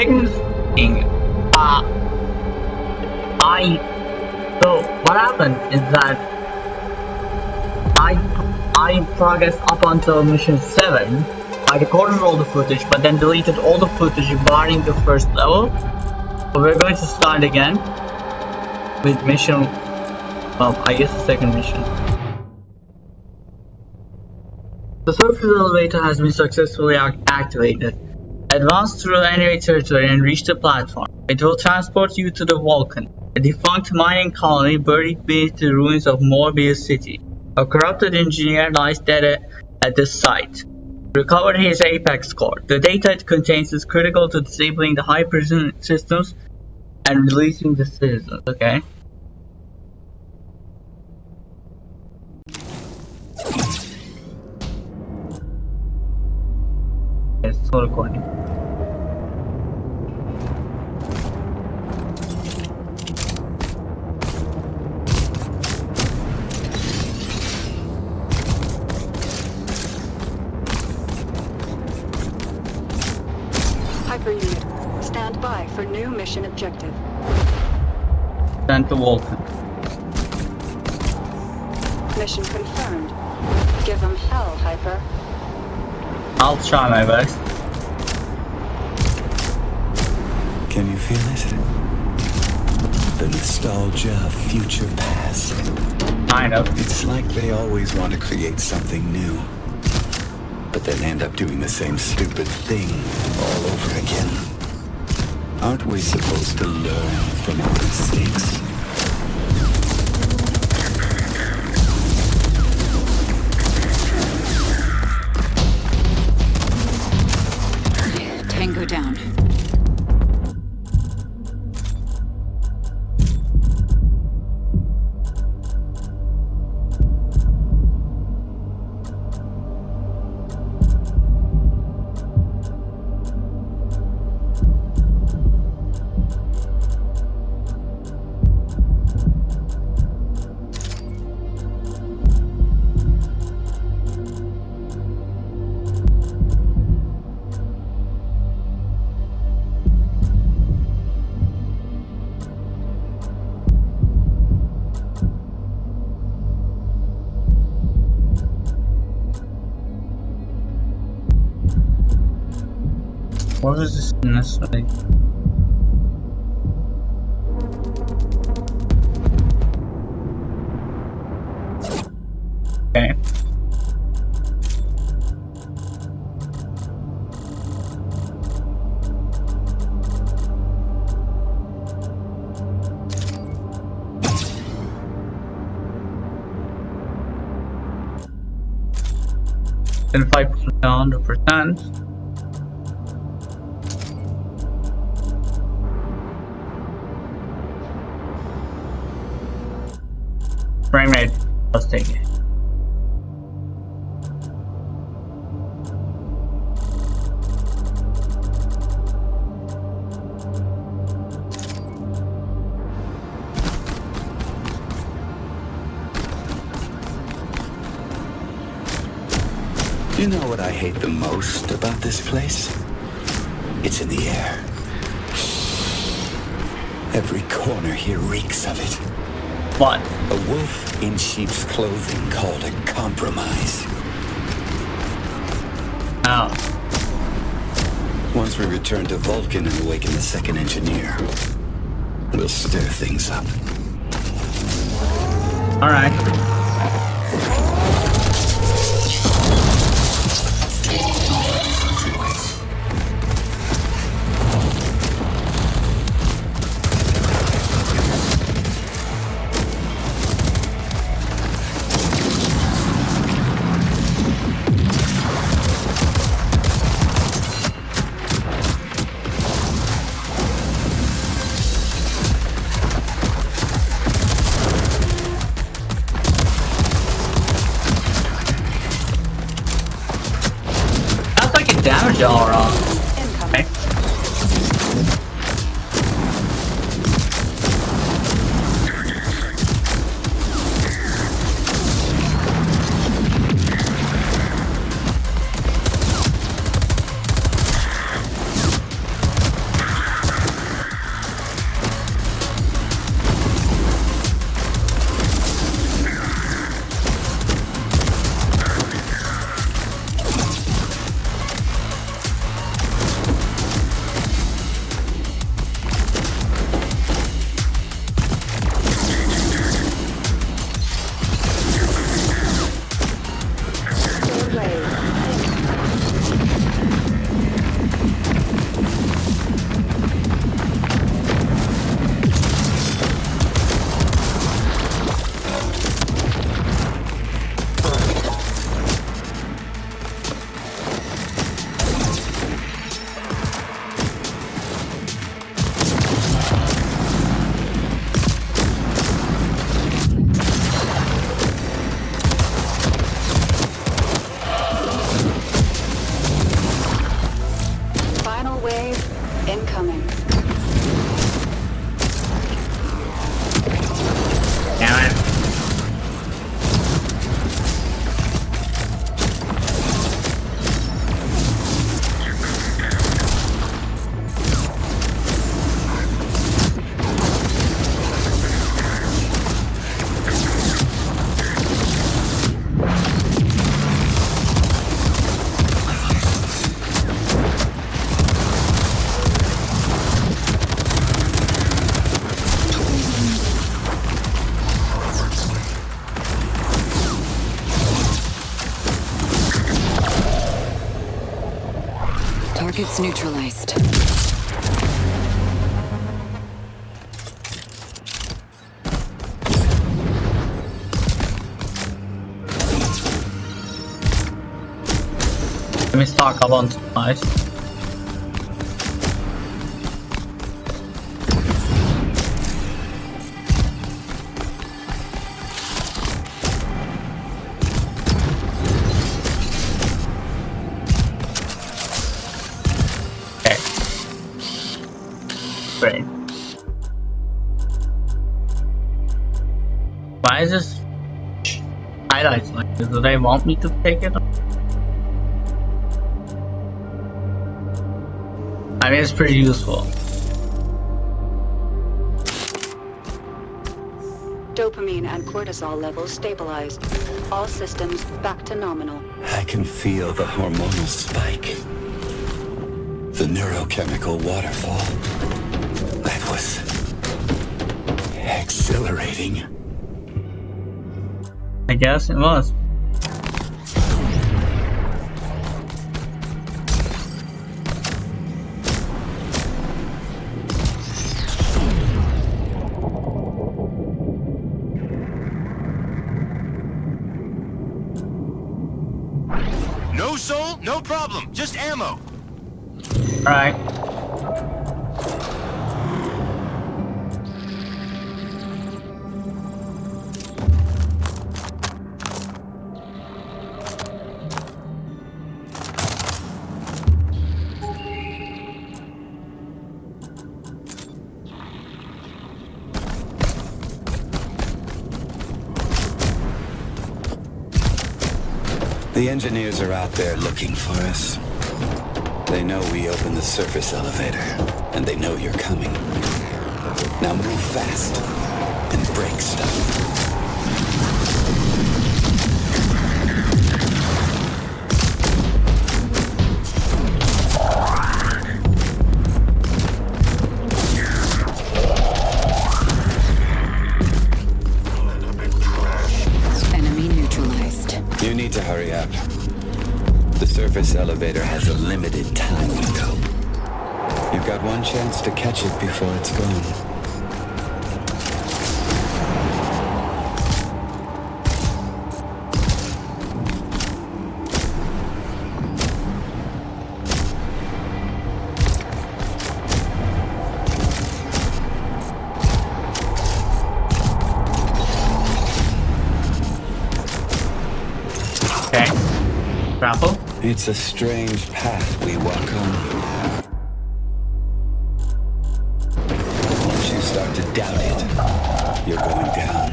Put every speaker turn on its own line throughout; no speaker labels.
second thing, so what happened is that I progressed up until mission 7. I recorded all the footage, but then deleted all the footage barring the first level. So we're going to start again with mission, well, I guess the second mission. The surface elevator has been successfully activated. Advance through enemy territory and reach the platform. It will transport you to the Vulcan, a defunct mining colony buried beneath the ruins of Morbius City. A corrupted engineer lies dead at the site. Recover his Apex core. The data it contains is critical to disabling the high prison systems and releasing the citizens. Okay. It's still recording.
Stand by for new mission objective.
Send to Vulcan.
Mission confirmed. Give them hell, Hyper.
I'll try my best.
Can you feel it? The nostalgia of future past.
Kind of.
It's like they always want to create something new, but then end up doing the same stupid thing all over again. Aren't we supposed to learn from our mistakes?
Tango down.
What is this necessarily? Okay. Then 5% 100%. Frame rate, let's take it.
You know what I hate the most about this place? It's in the air. Every corner here reeks of it.
What?
A wolf in sheep's clothing called a compromise.
How?
Once we return to Vulcan and awaken the second engineer, we'll stir things up.
Alright. Damage all wrong. Okay.
incoming.
Damn it.
Target's neutralized.
Let me stock up on supplies. Okay. Great. Why is this highlights like this? Do they want me to take it? I mean, it's pretty useful.
Dopamine and cortisol levels stabilized. All systems back to nominal.
I can feel the hormonal spike. The neurochemical waterfall. That was exhilarating.
I guess it was.
No soul, no problem. Just ammo.
Alright.
The engineers are out there looking for us. They know we opened the surface elevator, and they know you're coming. Now move fast and break stuff.
Enemy neutralized.
You need to hurry up. The surface elevator has a limited time window. You've got one chance to catch it before it's gone.
Okay. Grapple.
It's a strange path we walk on. Once you start to doubt it, you're going down.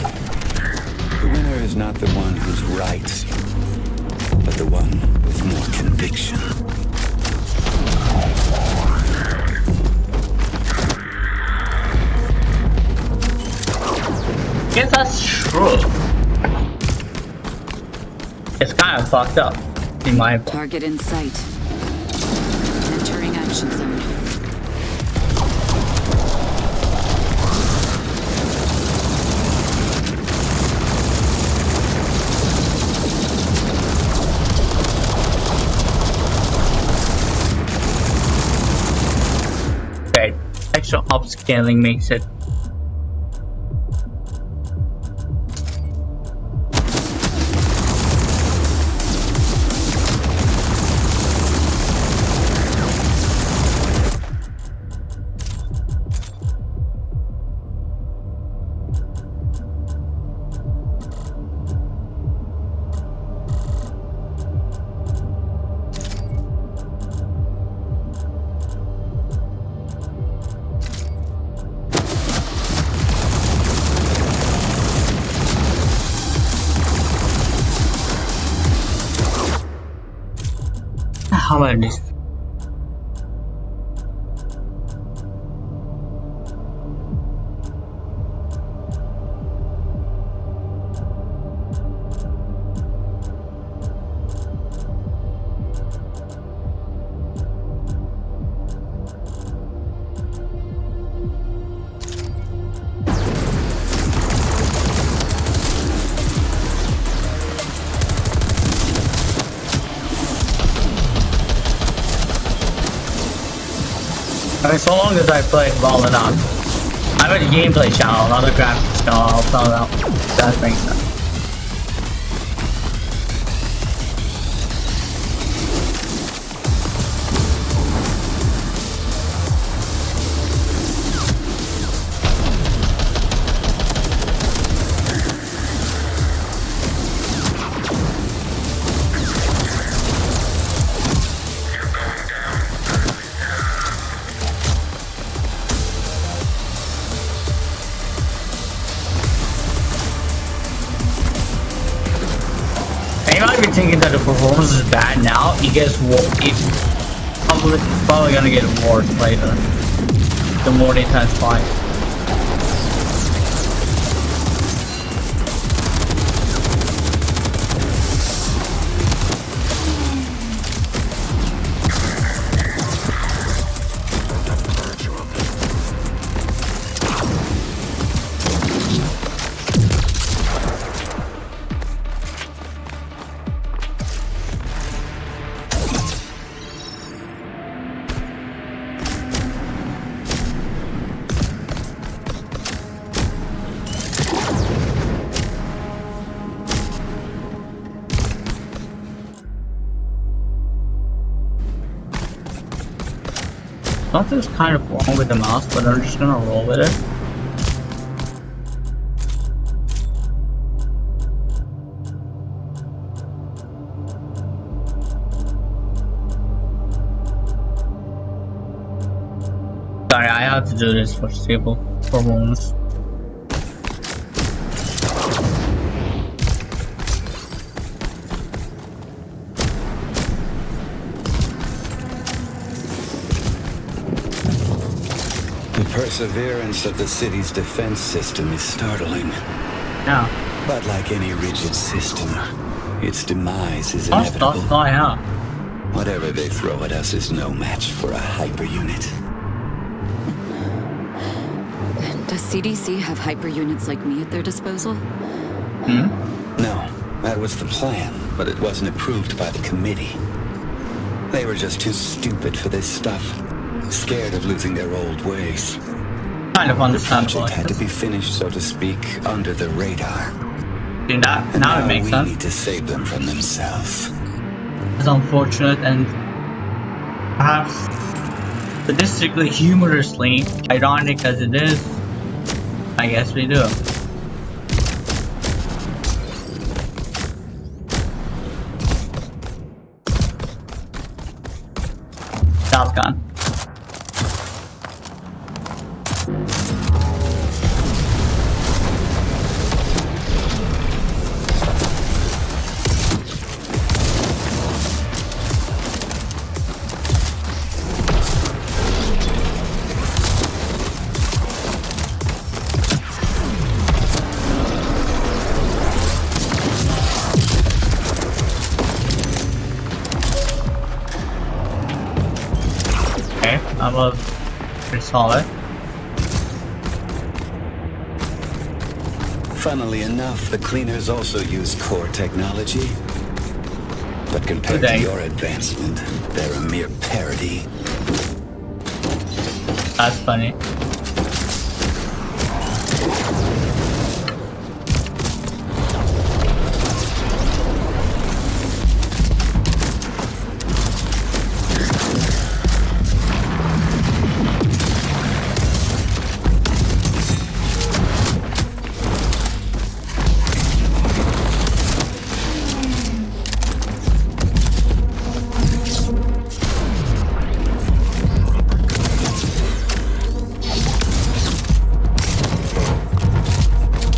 The winner is not the one who's right, but the one with more conviction.
Guess that's true. It's kind of fucked up, in my opinion.
Target in sight. Entering action zone.
Okay, extra upscaling makes it. How about this? I mean, so long as I play well enough. I'm a gameplay channel, not a graphics channel. I'll tell you that. That makes sense. You might be thinking that the performance is bad now. It gets it's probably gonna get worse later. The more they intensify. Something's kind of wrong with the mouse, but I'm just gonna roll with it. Sorry, I have to do this for stable performance.
The perseverance of the city's defense system is startling.
Yeah.
But like any rigid system, its demise is
I'll stop
inevitable.
fly out.
Whatever they throw at us is no match for a hyper unit.
Does CDC have hyper units like me at their disposal?
No, that was the plan, but it wasn't approved by the committee. They were just too stupid for this stuff. Scared of losing their old ways.
Kind of
The
understandable.
project had to be finished, so to speak, under the radar.
Dude, that
And
now it makes
we
sense.
need to save them from themselves.
It's unfortunate and perhaps statistically humorously ironic as it is. I guess we do. That's gone. Okay, that was pretty solid.
Funnily enough, the cleaners also use core technology. But compared
Do they?
to your advancement, they're a mere parody.
That's funny.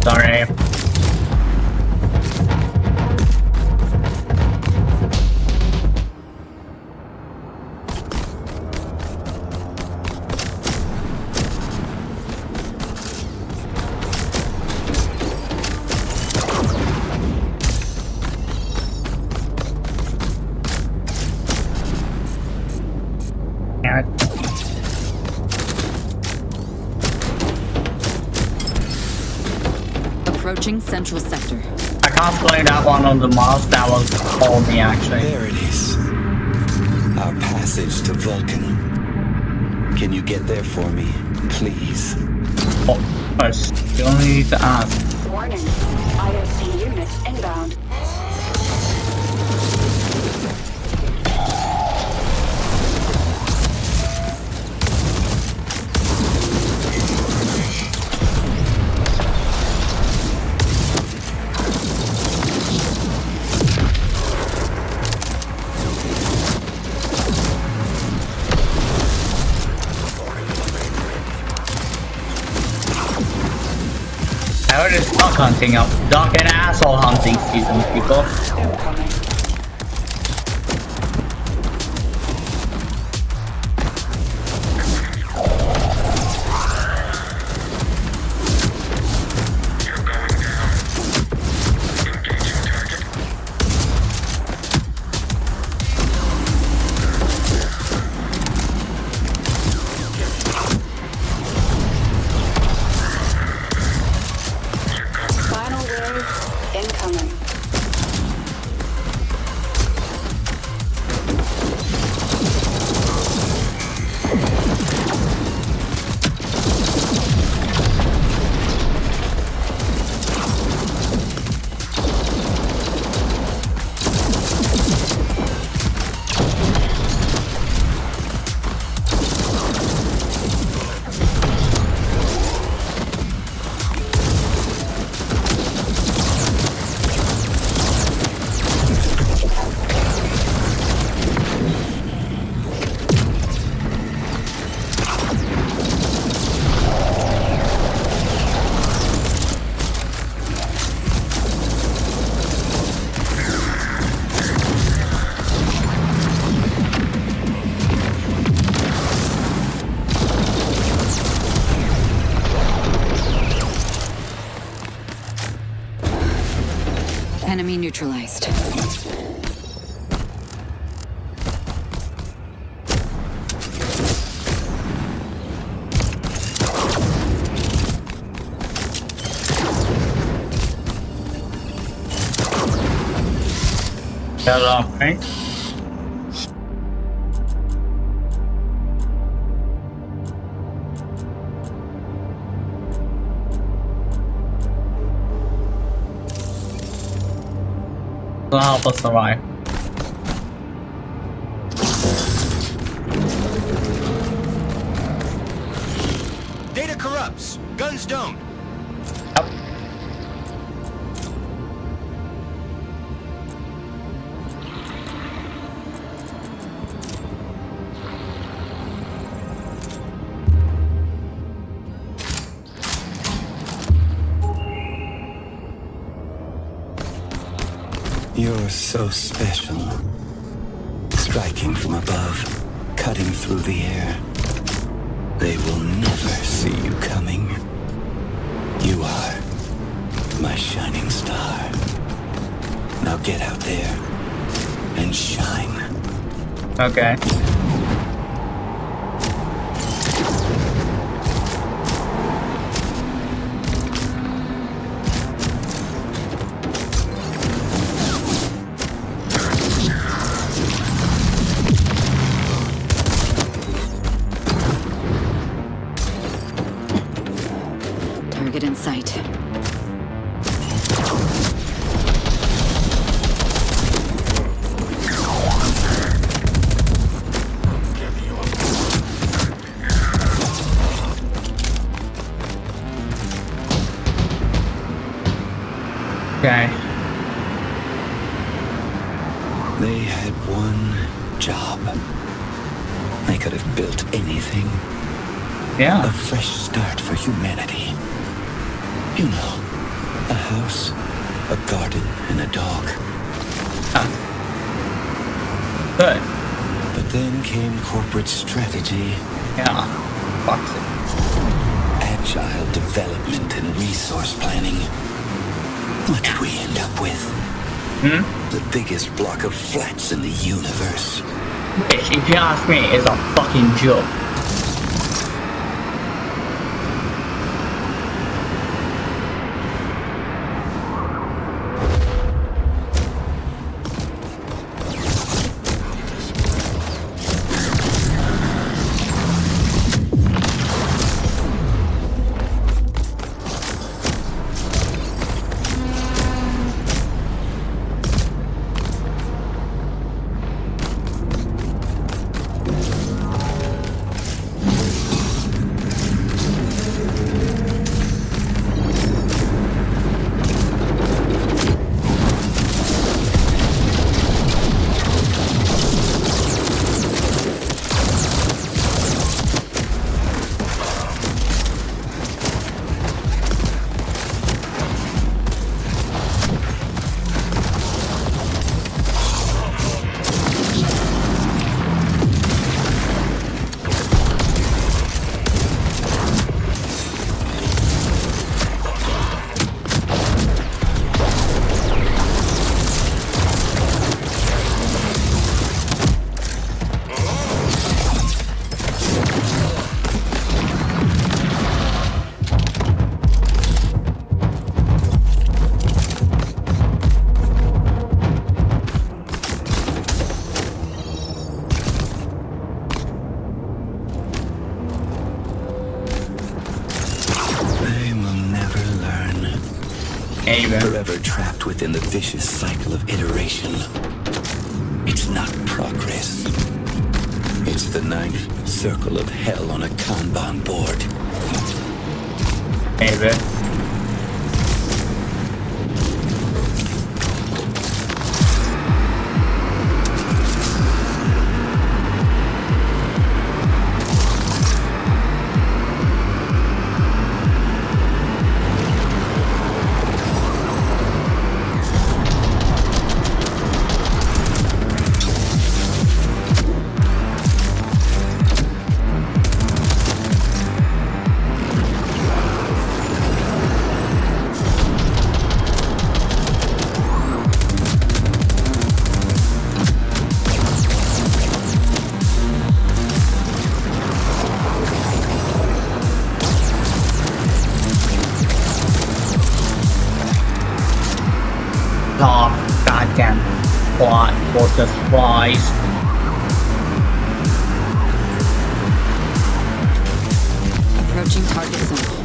Sorry.
Approaching central sector.
I can't play that one on the mouse. That was all me actually.
There it is. Our passage to Vulcan. Can you get there for me, please?
Oh, first, you only need to ask.
Warning. ISC units inbound.
I heard it's duck hunting up. Duck and asshole hunting season, people.
Incoming. Final wave incoming.
Enemy neutralized.
Hello, right? Will help us survive.
Data corrupts. Guns don't.
Yep.
You're so special. Striking from above, cutting through the air. They will never see you coming. You are my shining star. Now get out there and shine.
Okay.
Target in sight.
Okay.
They had one job. They could have built anything.
Yeah.
A fresh start for humanity. You know, a house, a garden, and a dog.
Good.
But then came corporate strategy,
Yeah. Fuck it.
agile development, and resource planning. What did we end up with? The biggest block of flats in the universe.
Which, if you ask me, is a fucking joke. Amen.
forever trapped within the vicious cycle of iteration. It's not progress. It's the ninth circle of hell on a Kanban board.
Maybe. Oh, goddamn plot for the flies.
Approaching target zone.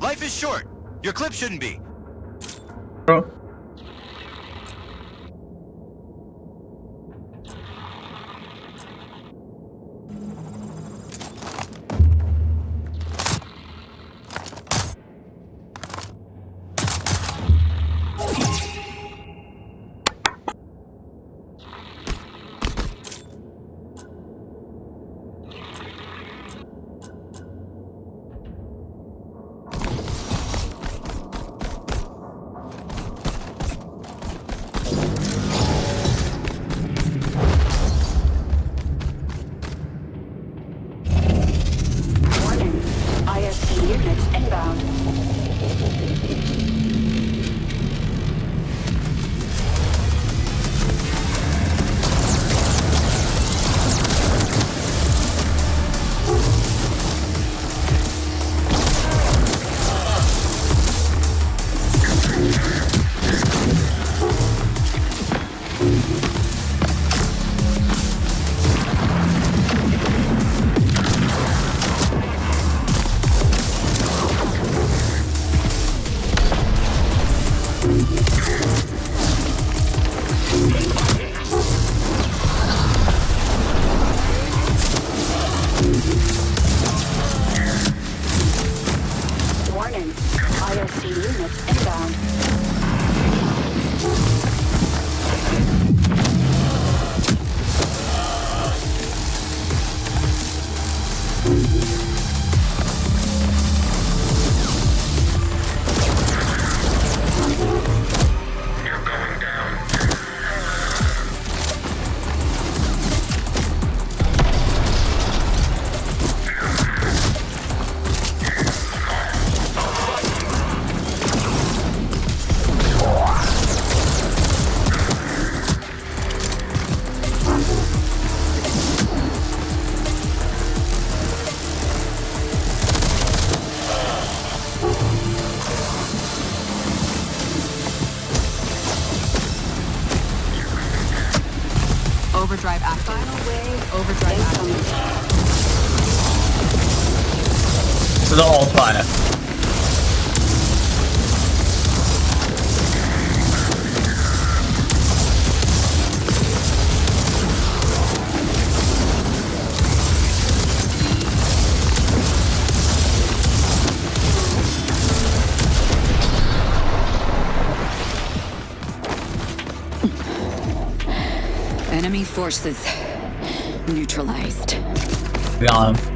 Life is short. Your clip shouldn't be.
Bro.
Warning. ISP units inbound. Warning. ISC units inbound.
Overdrive active. Overdrive active.
To the alt fire.
Enemy forces neutralized.
Got him.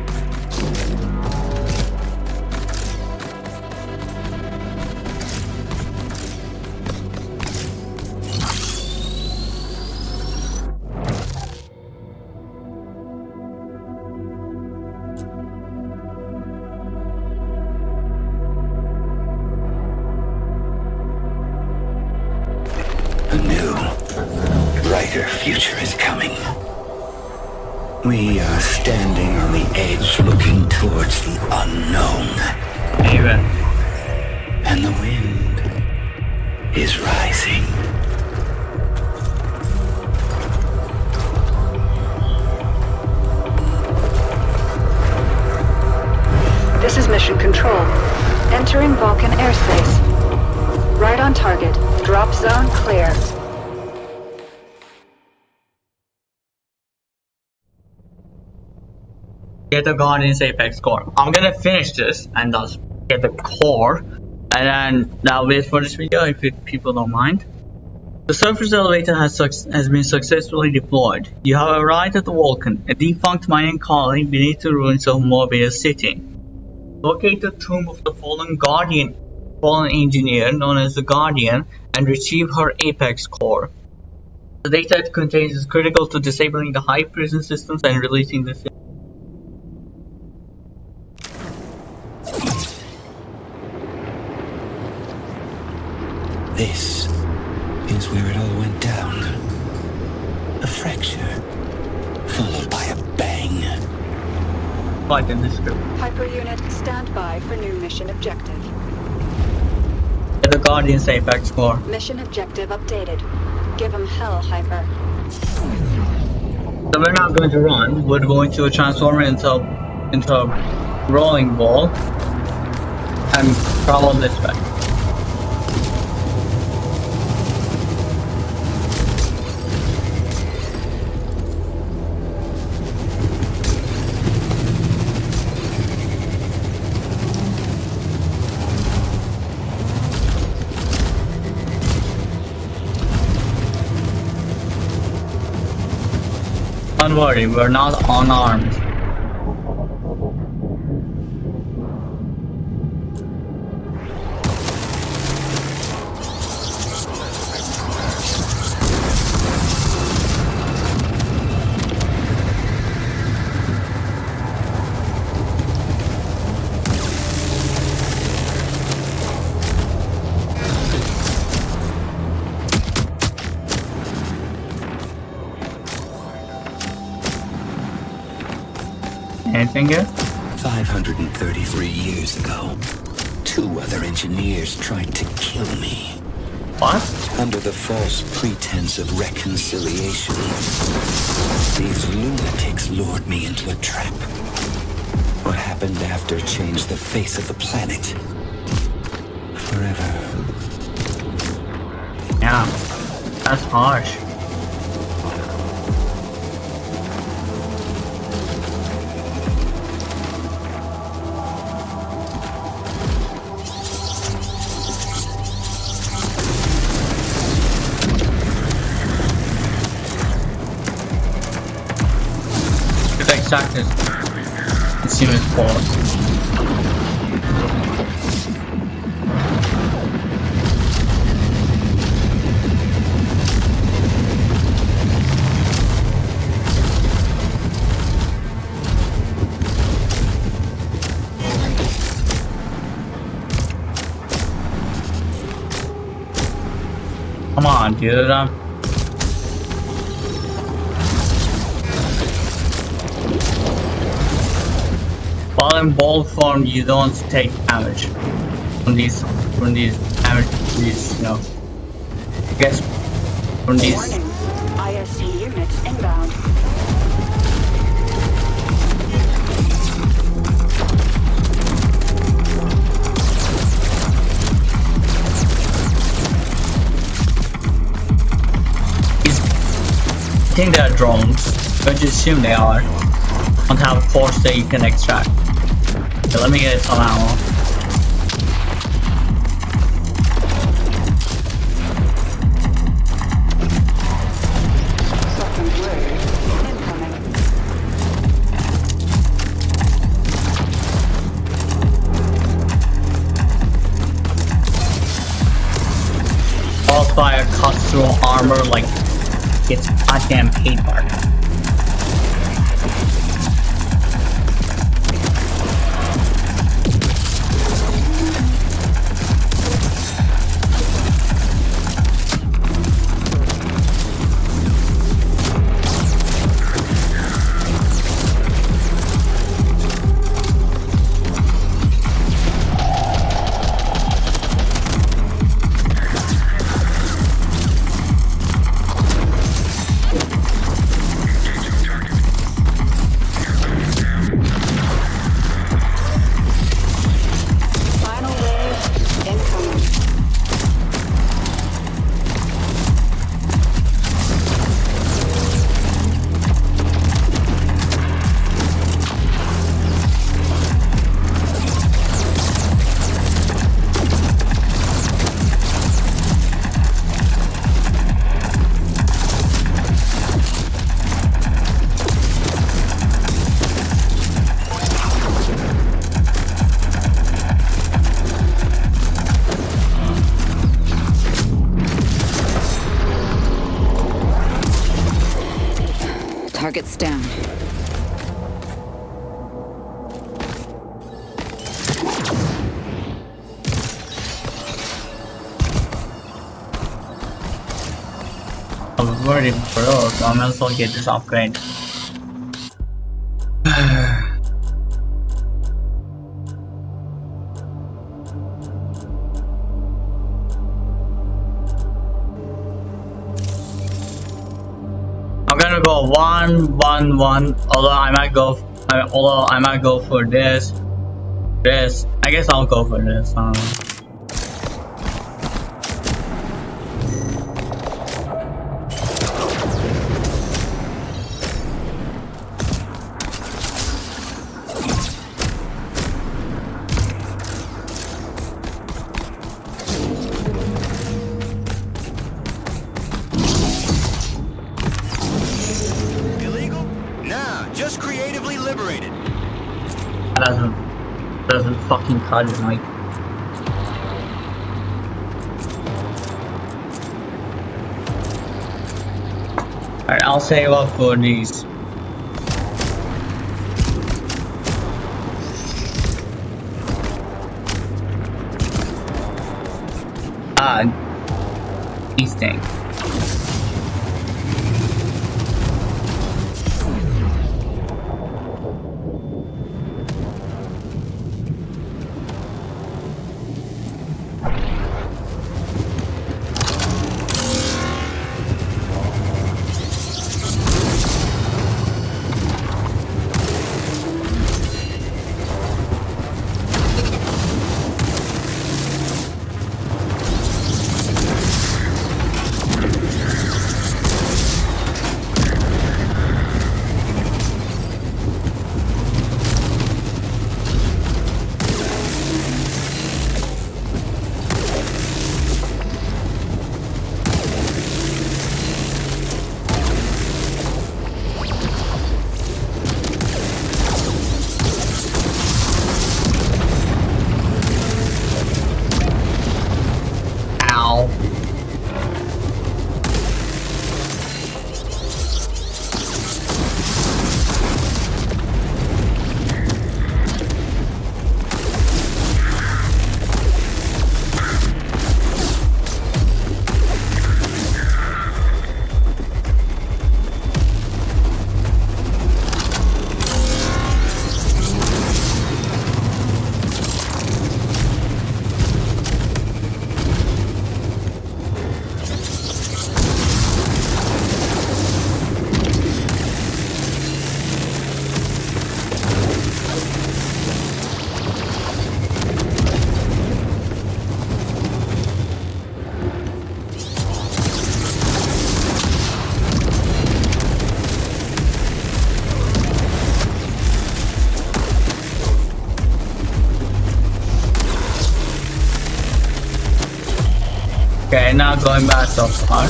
A new, brighter future is coming. We are standing on the edge looking towards the unknown.
Amen.
And the wind is rising.
This is Mission Control. Entering Vulcan airspace. Right on target. Drop zone clear.
Get the Guardian's Apex core. I'm gonna finish this and thus get the core, and then that'll be it for this video if people don't mind. The surface elevator has been successfully deployed. You have arrived at the Vulcan, a defunct mining colony beneath the ruins of Mobius City. Locate the tomb of the fallen engineer known as the Guardian and retrieve her Apex core. The data it contains is critical to disabling the high prison systems and releasing the system.
This is where it all went down. A fracture, followed by a bang.
Right in this script.
Hyper unit, stand by for new mission objective.
Get the Guardian's Apex core.
Mission objective updated. Give them hell, Hyper.
So we're not going to run, we're going to transform it into a rolling ball and travel this way. Don't worry, we're not unarmed. Anything good?
533 years ago, 2 other engineers tried to kill me.
What?
Under the false pretense of reconciliation. These lunatics lured me into a trap. What happened after changed the face of the planet. Forever.
Yeah, that's harsh. Extract this and see what it falls. Come on, dude. While in ball form, you don't take damage from these damage. These, you know, I guess from these.
Warning. ISC units inbound.
I think they are drones. Don't you assume they are? Don't have a force that you can extract. Okay, let me get some ammo.
Second
followed by a cuts through armor like it's goddamn hate mark.
Target's down.
I was worried bro, so I might as well get this upgrade. I'm gonna go 1-1-1. Although I might go for this. I guess I'll go for this.
Illegal? Nah, just creatively liberated.
That doesn't fucking cut it, Mike. Alright, I'll save up for these. These things. Okay, now going back so far.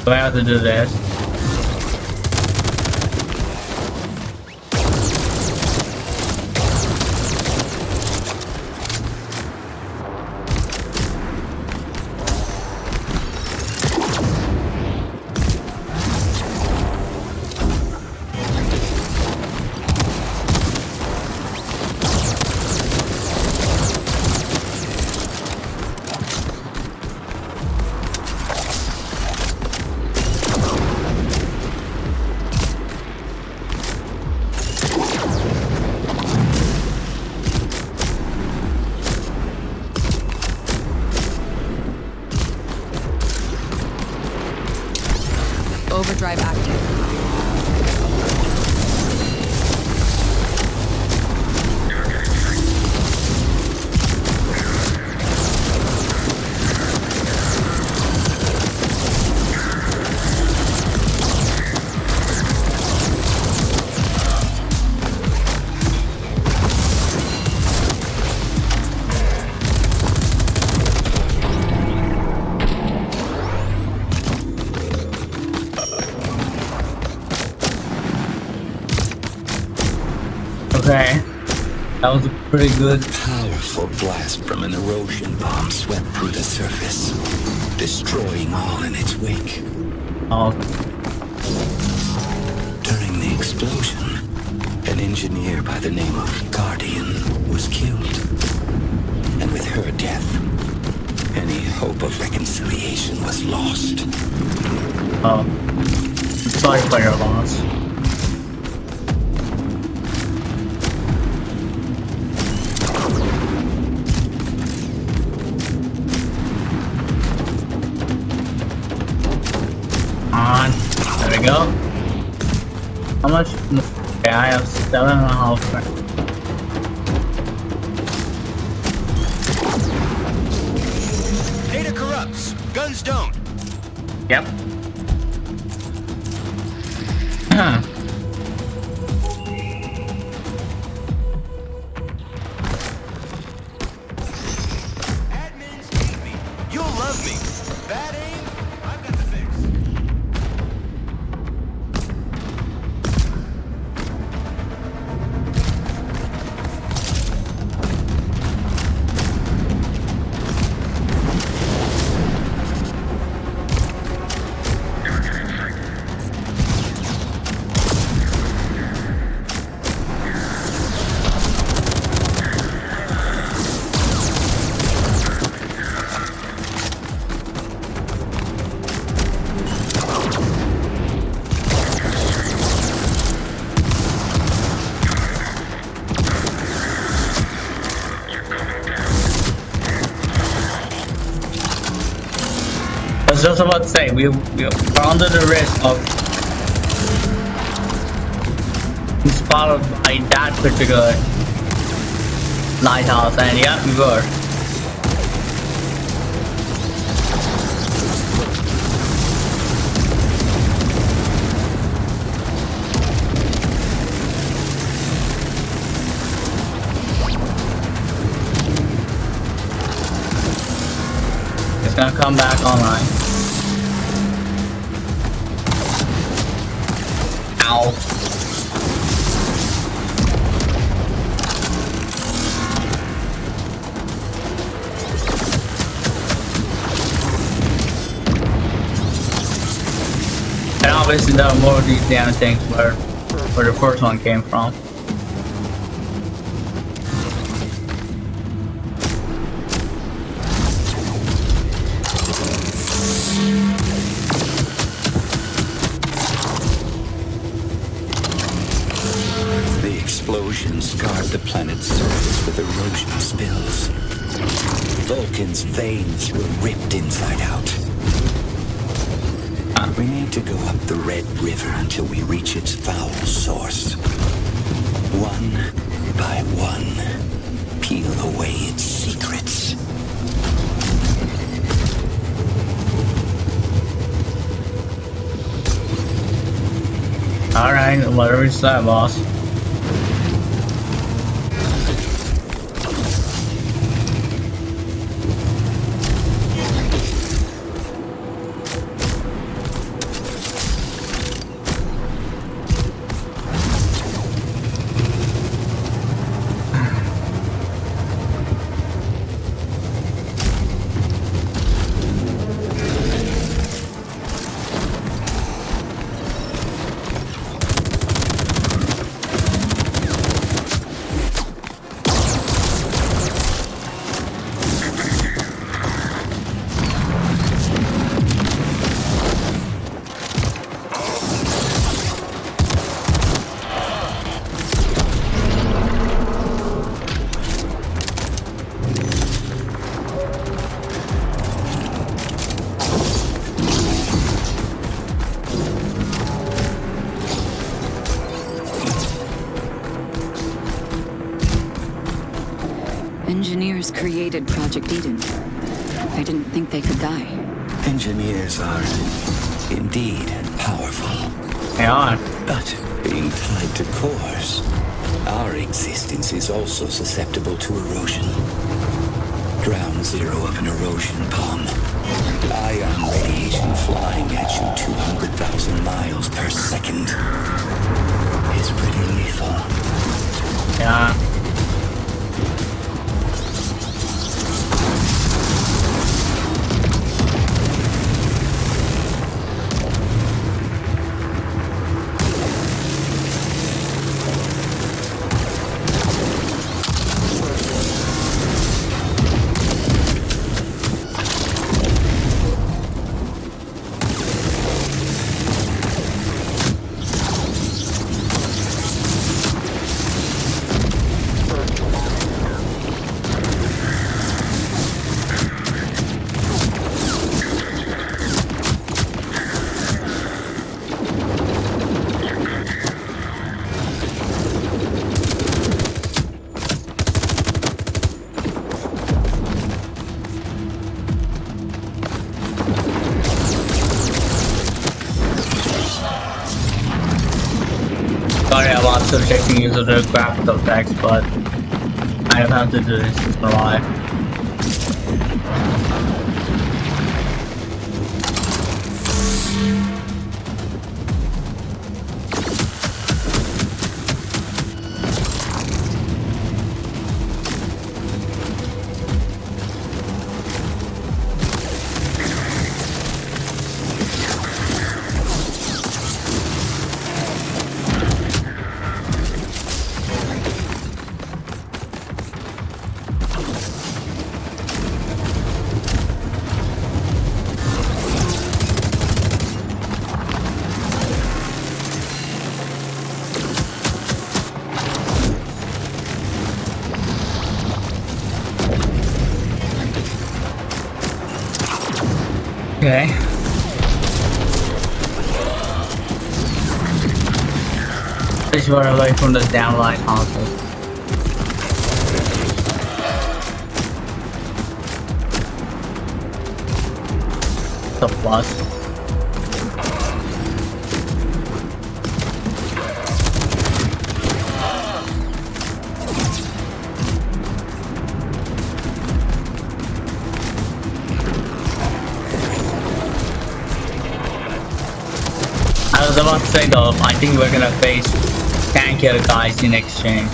So I have to do this.
Overdrive active.
Okay. That was a pretty good.
Powerful blast from an erosion bomb swept through the surface, destroying all in its wake.
Oh,
During the explosion, an engineer by the name of Guardian was killed. And with her death, any hope of reconciliation was lost.
oh. Sorry for your loss. On. There we go. How much? Okay, I have 7.5.
Data corrupts. Guns don't.
Yep. Huh.
Admins hate me. You'll love me. Bad aim? I've got the fix.
I was just about to say, we're under the risk of being spotted by that particular lighthouse, and yeah, we were. It's gonna come back online. Ow. And obviously there are more of these damn things where the first one came from.
The explosion scarred the planet's surface with erosion spills. Vulcan's veins were ripped inside out. We need to go up the Red River until we reach its foul source. One by one, peel away its secrets.
Alright, whatever you say, boss.
Engineers created Project Eden. I didn't think they could die.
Engineers are indeed powerful.
They are.
But being tied to cores, our existence is also susceptible to erosion. Ground zero of an erosion bomb. Ion radiation flying at you 200,000 miles per second is pretty lethal.
Yeah. Sorry about subjecting you to the graphical text, but I have to do this in life. Okay. This is away from the downlight console. The plus. I was about to say though, I think we're gonna face tankier guys in exchange.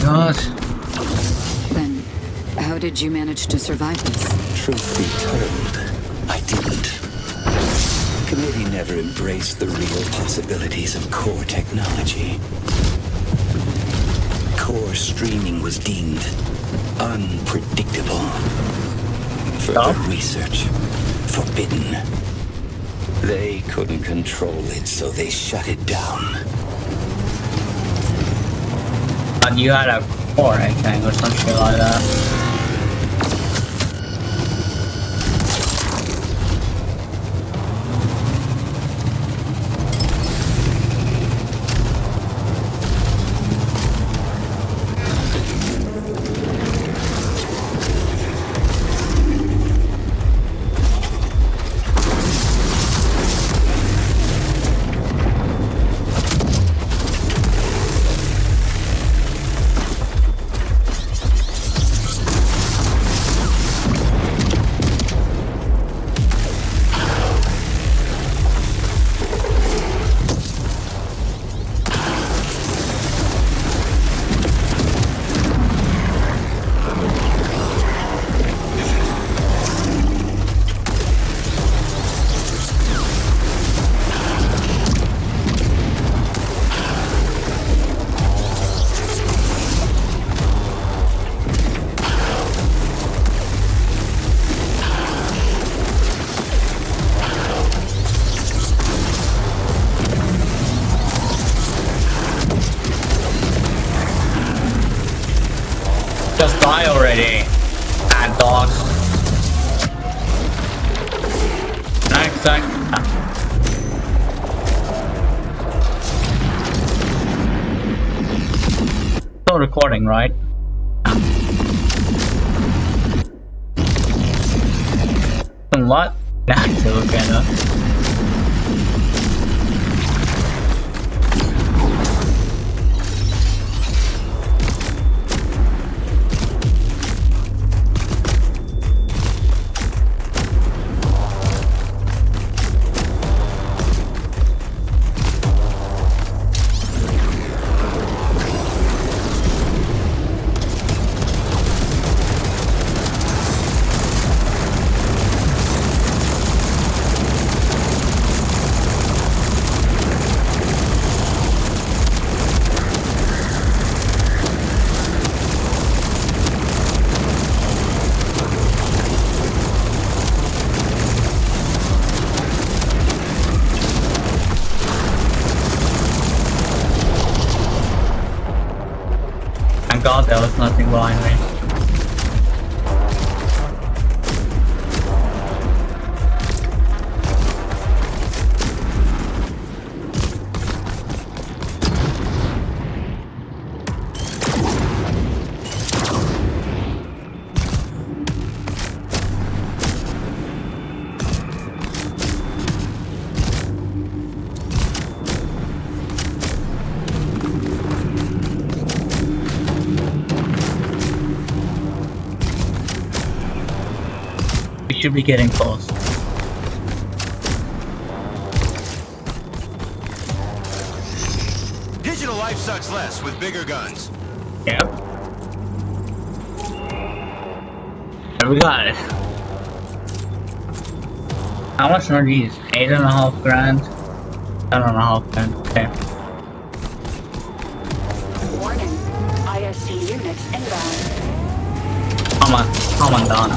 God.
Then, how did you manage to survive this?
Truth be told, I didn't. The committee never embraced the real possibilities of core technology. Core streaming was deemed unpredictable. Further research forbidden. They couldn't control it, so they shut it down.
But you had a core, I think, or some shit like that. Die already. Bad dogs. Next time. Still recording, right? What? Nah, still okay, Thank God there was nothing behind me. We should be getting close.
Digital life sucks less with bigger guns.
Yep. There we got it. How much are these? 8.5 grand? 7.5 grand. Okay.
Warning. ISC units inbound.
Come on, Don.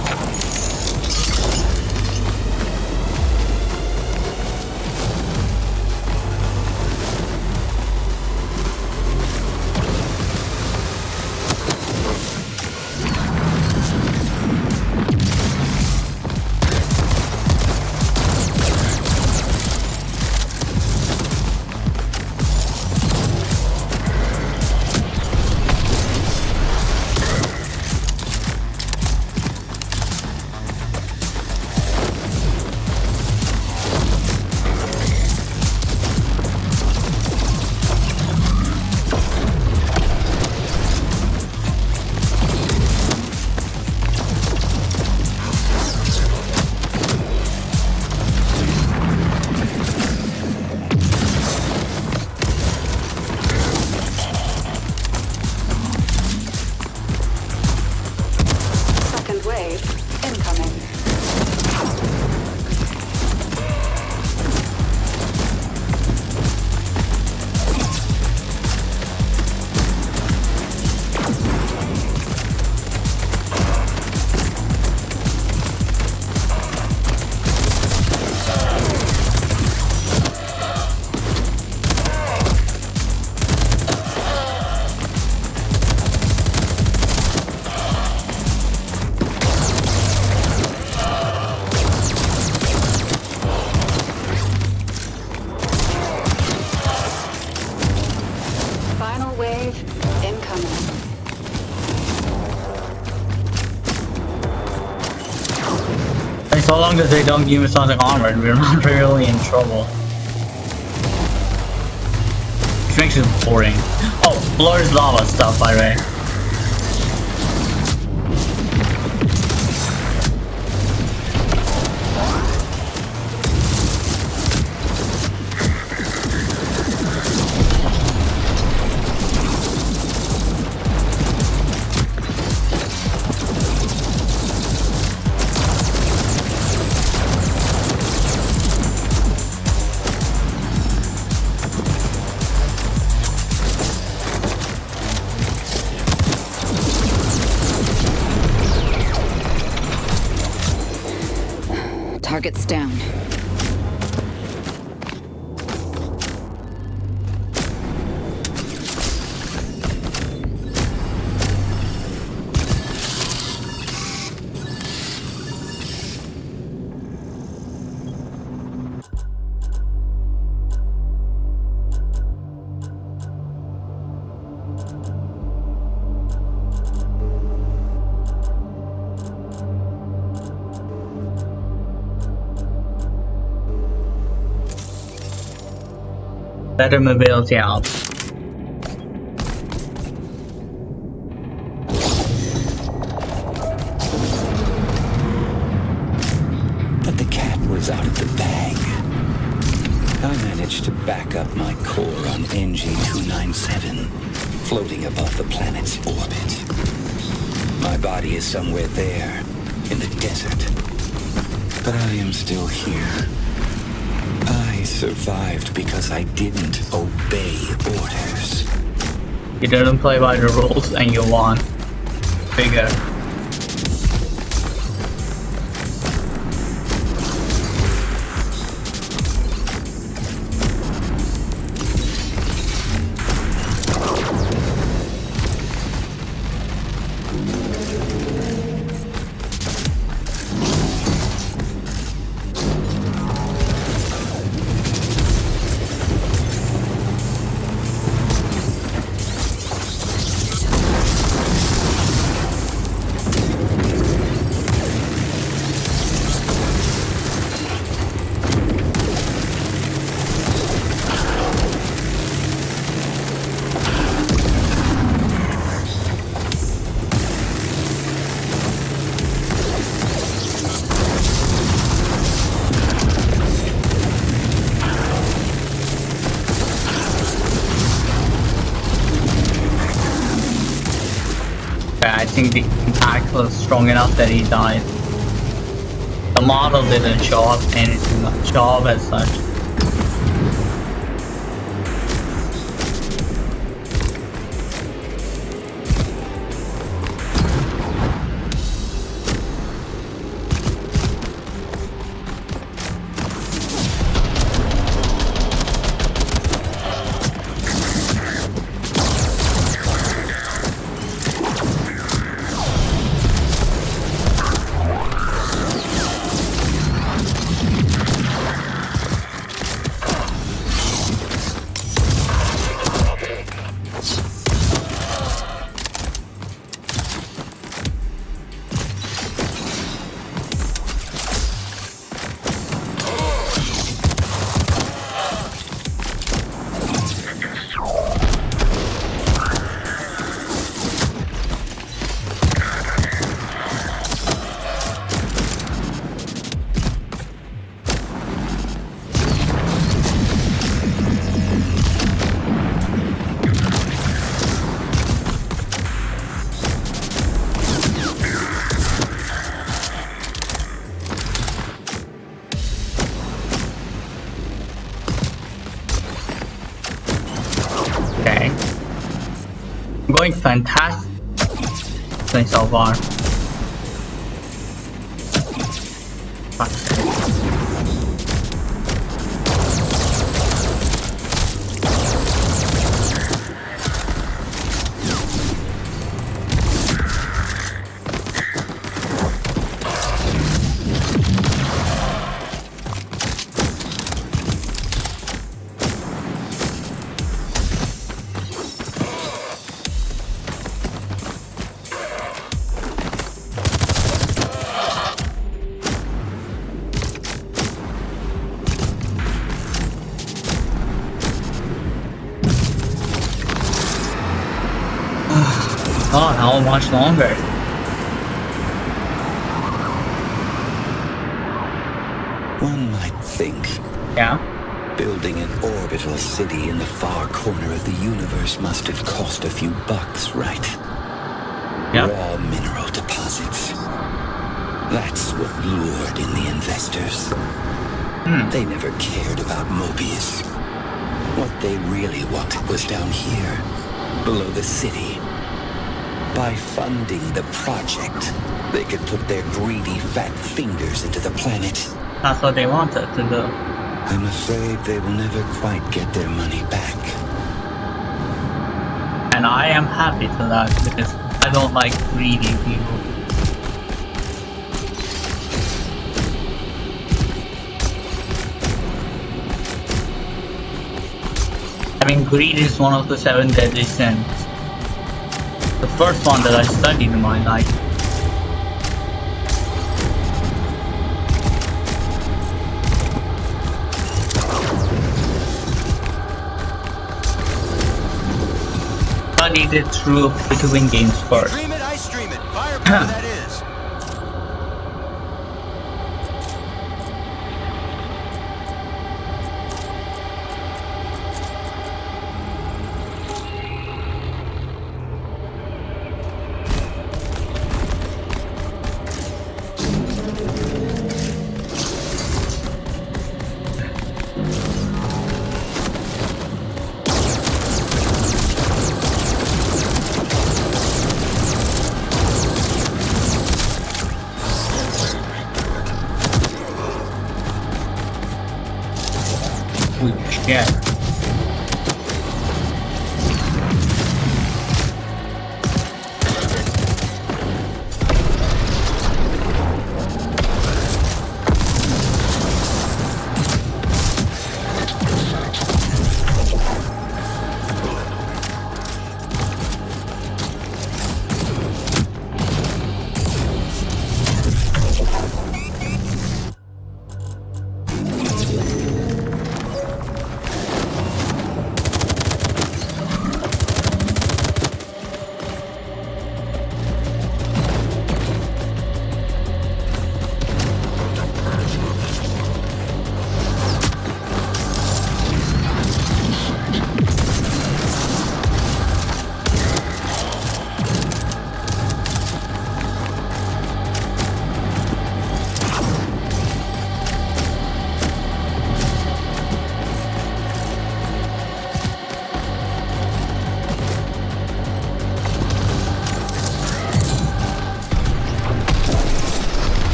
So long as they don't give me something armored, we're not really in trouble. Which makes it boring. Oh, blurs lava stuff, by the way.
Target's down.
Better mobility helps.
But the cat was out of the bag. I managed to back up my core on NG-297, floating above the planet's orbit. My body is somewhere there, in the desert. But I am still here. I survived because I didn't obey orders.
You didn't play by the rules and you won. Bigger. I think the impact was strong enough that he died. The model didn't show up as such. Going fantastic so far. Oh, how much longer?
One might think
Yeah.
building an orbital city in the far corner of the universe must have cost a few bucks, right?
Yeah.
Raw mineral deposits. That's what lured in the investors. They never cared about Mobius. What they really wanted was down here, below the city. By funding the project, they could put their greedy fat fingers into the planet.
That's what they wanted to do.
I'm afraid they will never quite get their money back.
And I am happy for that because I don't like greedy people. I mean, greed is one of the 7 deadly sins. The first one that I studied in my life. made it through pay to win games first.
Dream it, I stream it. Firepower that is.
Yeah.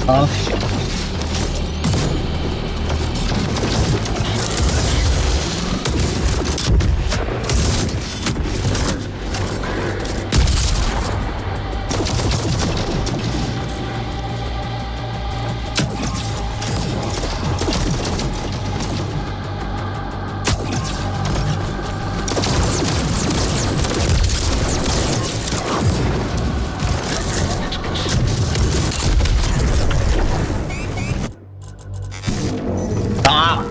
Oh shit. Ah!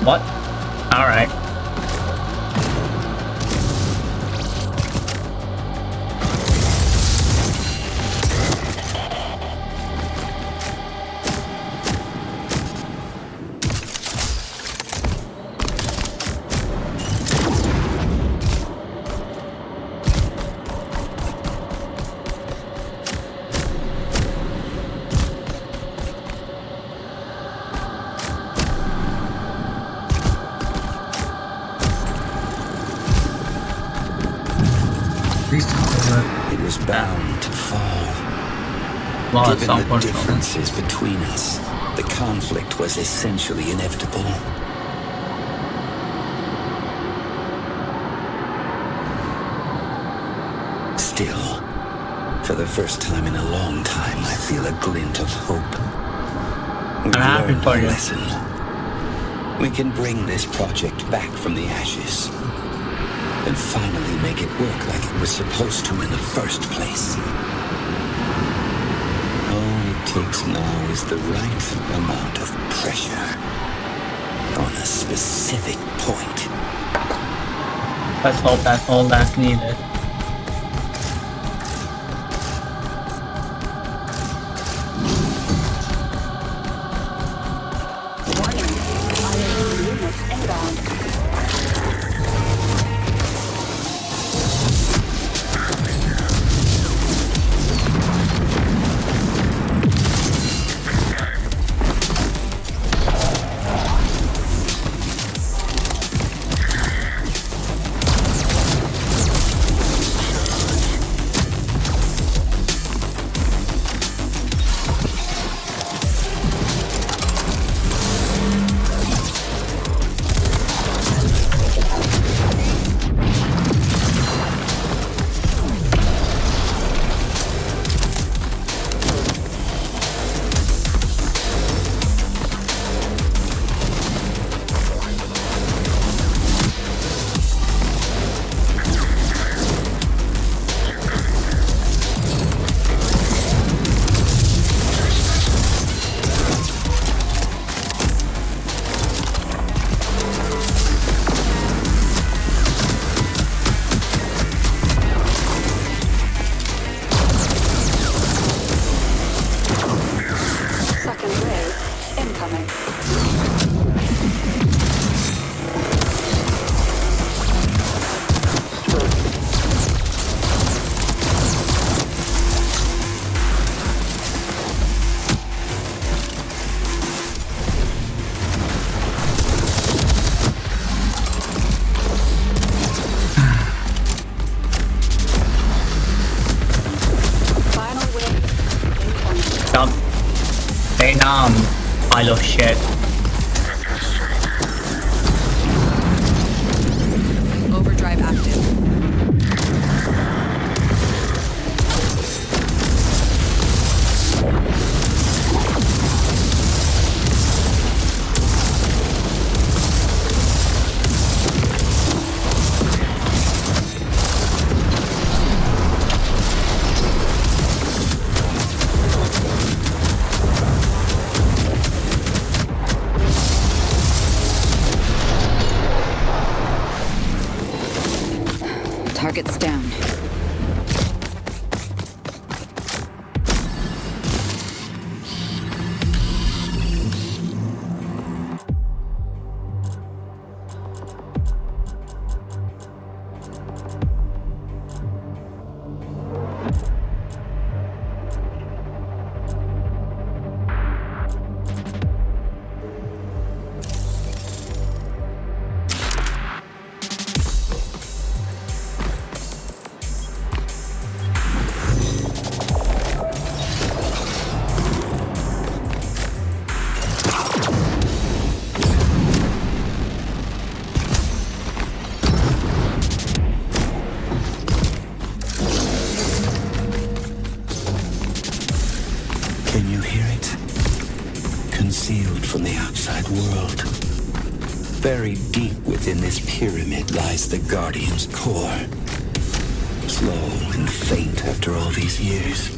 What? Alright.
It was bound to fall.
Well, it's
Given the
unfortunate.
differences between us, the conflict was essentially inevitable. Still, for the first time in a long time, I feel a glint of hope. We've
I'm happy
learned
for
a
you.
lesson. We can bring this project back from the ashes and finally make it work like it was supposed to in the first place. Oh, it takes now is the right amount of pressure on a specific point.
Let's hope that's all that's needed. Stay down, pile of shit.
Overdrive active. Target's down.
Can you hear it? Concealed from the outside world. Buried deep within this pyramid lies the Guardian's core. Slow and faint after all these years.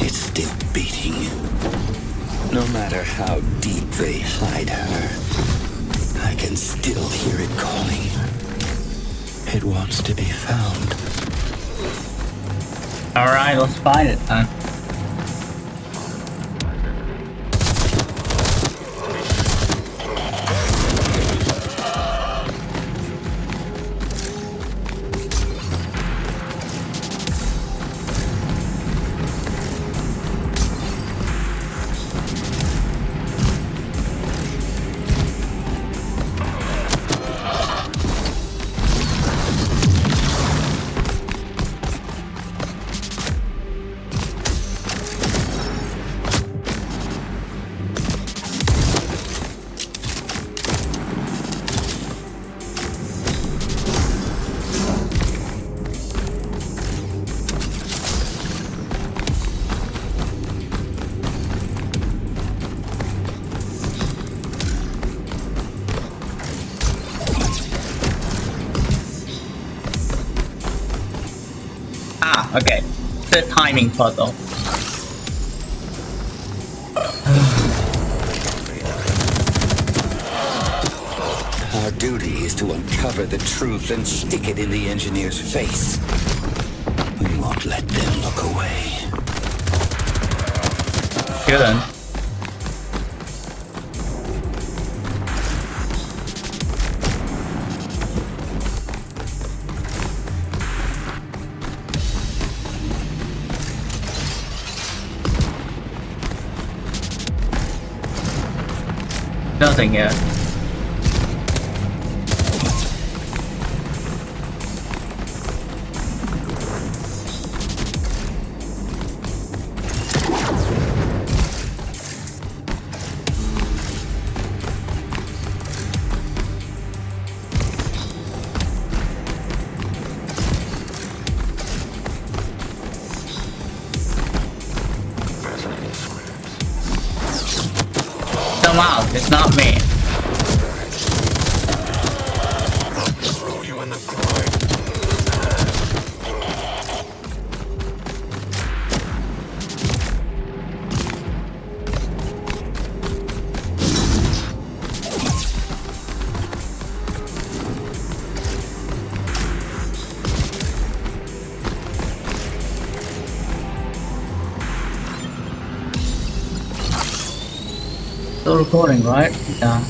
It's still beating. No matter how deep they hide her, I can still hear it calling. It wants to be found.
Alright, let's find it then. Okay, the timing puzzle.
Our duty is to uncover the truth and stick it in the engineer's face. We won't let them look away.
Good then. Nothing yet. Come out, it's not me.
Throw you in the groin.
Still recording, right? Yeah.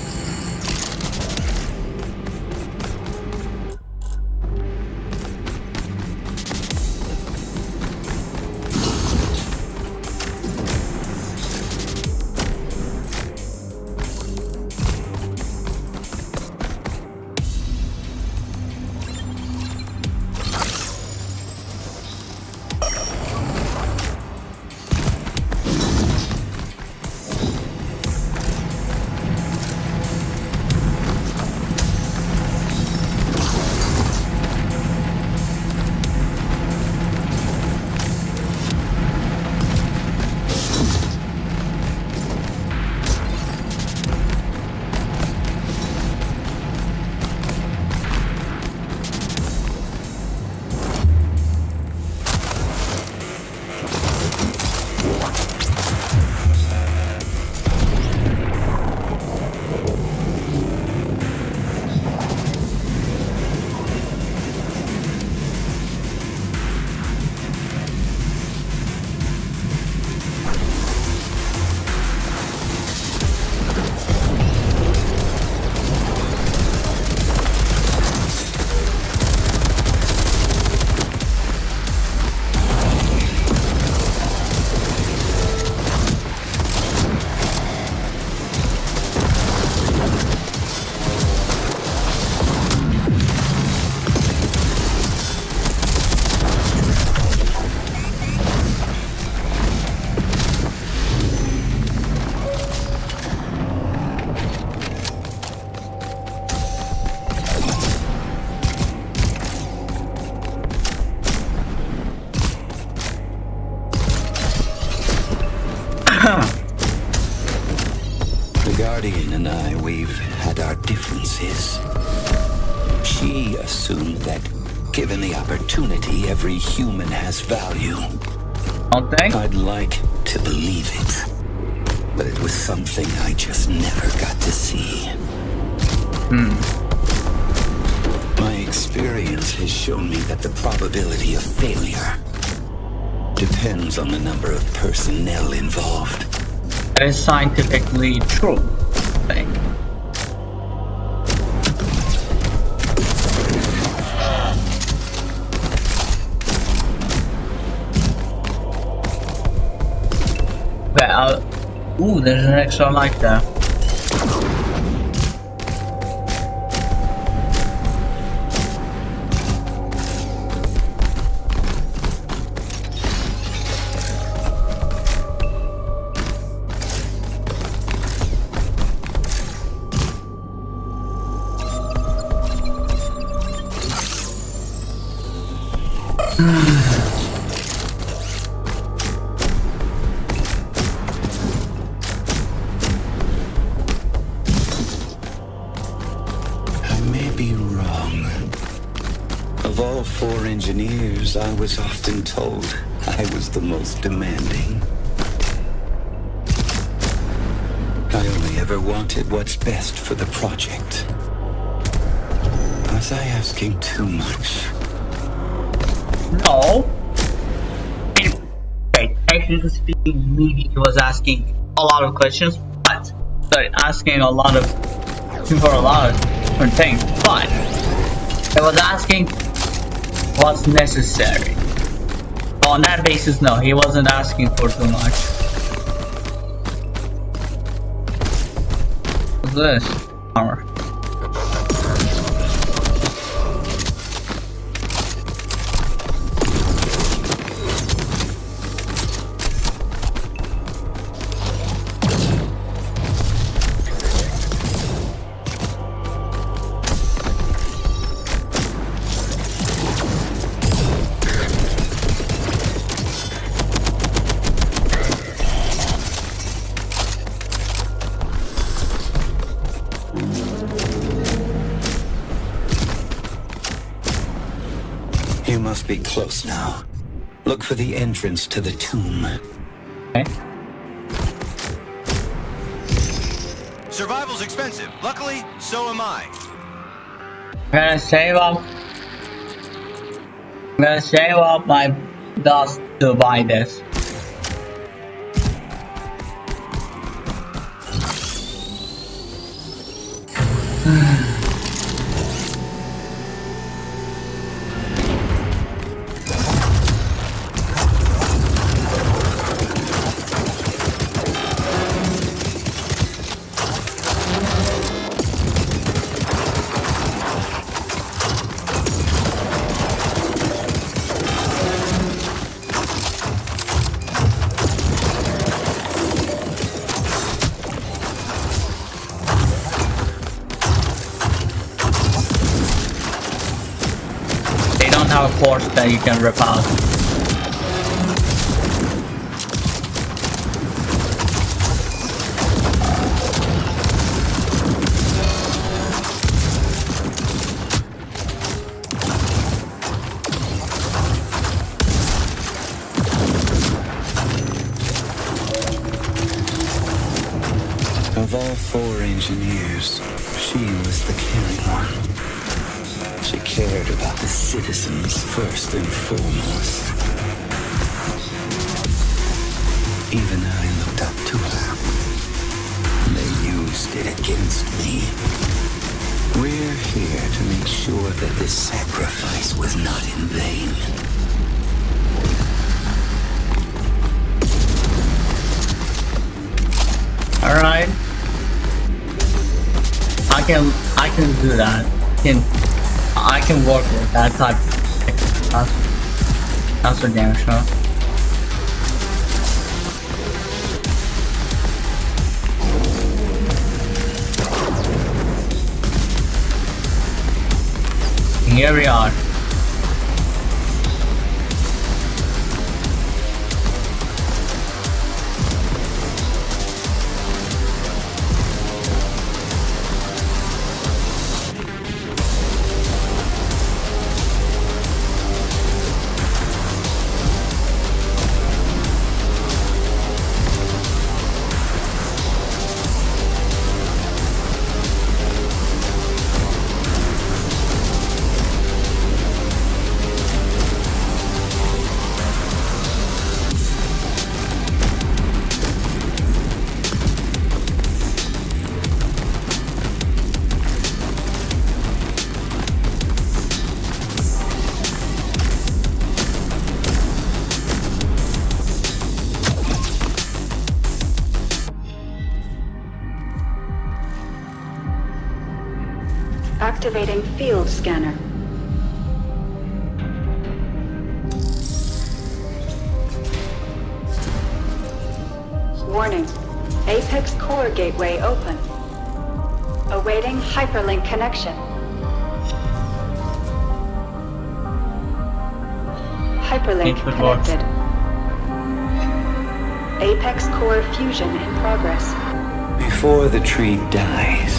The Guardian and I, we've had our differences. She assumed that, given the opportunity, every human has value.
Okay.
I'd like to believe it, but it was something I just never got to see. My experience has shown me that the probability of failure depends on the number of personnel involved.
That is scientifically true, I think. Well, ooh, there's an extra light there.
I may be wrong. Of all 4 engineers, I was often told I was the most demanding. I only ever wanted what's best for the project. Was I asking too much?
No. Wait, technically speaking, maybe he was asking a lot of questions, but sorry, asking a lot of for a lot of different things, but he was asking what's necessary. So on that basis, no, he wasn't asking for too much. What's this? Armor.
You must be close now. Look for the entrance to the tomb.
Okay.
Survival's expensive. Luckily, so am I.
I'm gonna save up my dust to buy this. They don't have a force that you can rip out.
Of all 4 engineers, she was the caring one. She cared about the citizens first and foremost. Even I looked up to her. They used it against me. We're here to make sure that this sacrifice was not in vain.
Alright. I can do that. I can work with that type of thing. That's for damn sure. Here we are.
Activating field scanner. Warning. Apex core gateway open. Awaiting hyperlink connection. Hyperlink connected. Apex core fusion in progress.
Before the tree dies,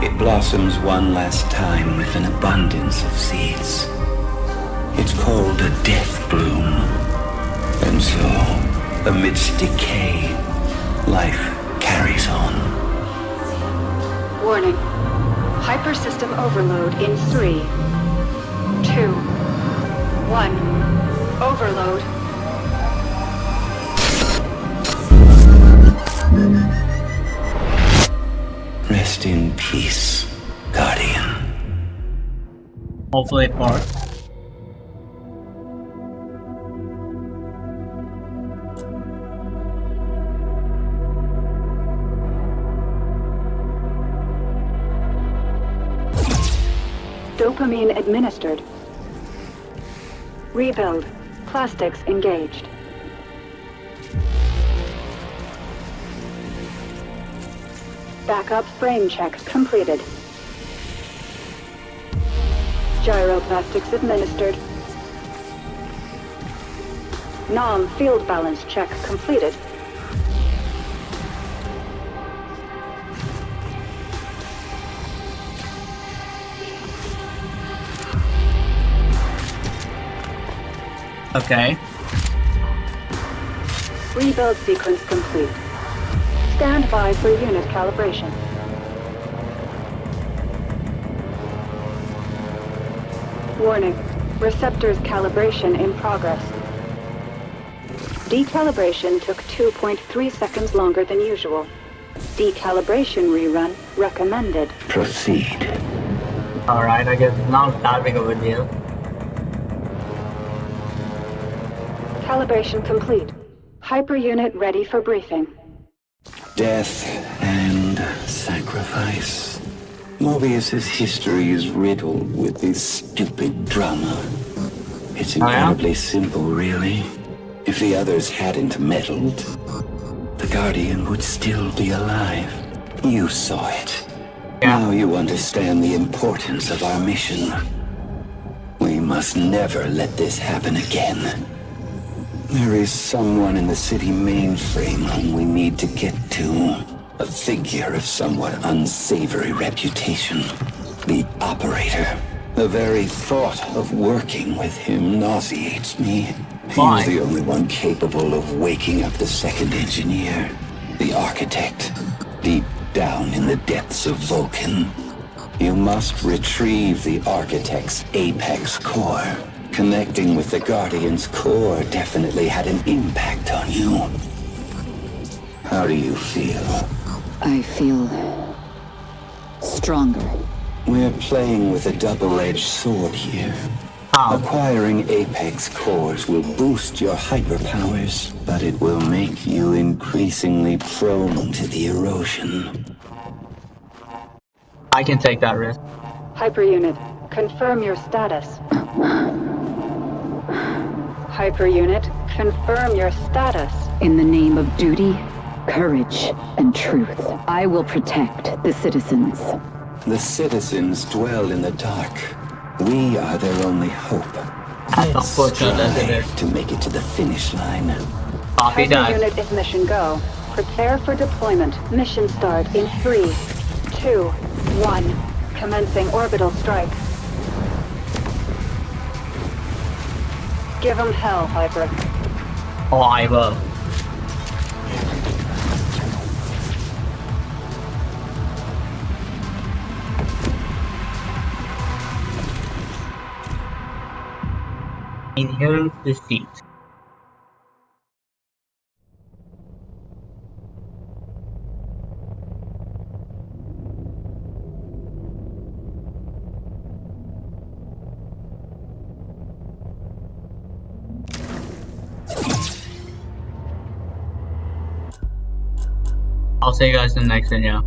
it blossoms one last time with an abundance of seeds. It's called a death bloom. And so, amidst decay, life carries on.
Warning. Hypersystem overload in 3, 2, 1. Overload.
Rest in peace, Guardian.
Hopefully it works.
Dopamine administered. Rebuild. Plastics engaged. Backup frame check completed. Gyroplastics administered. NOM field balance check completed.
Okay.
Rebuild sequence complete. Stand by for unit calibration. Warning. Receptors calibration in progress. Decalibration took 2.3 seconds longer than usual. Decalibration rerun recommended.
Proceed.
Alright, I guess it's not that big of a deal.
Calibration complete. Hyper unit ready for briefing.
Death and sacrifice. Mobius's history is riddled with this stupid drama. It's incredibly simple, really. If the others hadn't meddled, the Guardian would still be alive. You saw it. Now you understand the importance of our mission. We must never let this happen again. There is someone in the city mainframe whom we need to get to. A figure of somewhat unsavory reputation. The Operator. The very thought of working with him nauseates me.
Why?
He's the only one capable of waking up the second engineer. The Architect. Deep down in the depths of Vulcan. You must retrieve the Architect's apex core. Connecting with the Guardian's core definitely had an impact on you. How do you feel?
I feel stronger.
We're playing with a double-edged sword here.
How?
Acquiring apex cores will boost your hyperpowers, but it will make you increasingly prone to the erosion.
I can take that risk.
Hyper unit, confirm your status. Hyper unit, confirm your status.
In the name of duty, courage, and truth, I will protect the citizens.
The citizens dwell in the dark. We are their only hope.
That's unfortunate as it is.
Strive to make it to the finish line.
Copy
Hyper
that.
unit is mission go. Prepare for deployment. Mission start in 3, 2, 1. Commencing orbital strike. Give 'em hell, Hyper.
Oh, I will. Inherent deceit. I'll see you guys in the next video.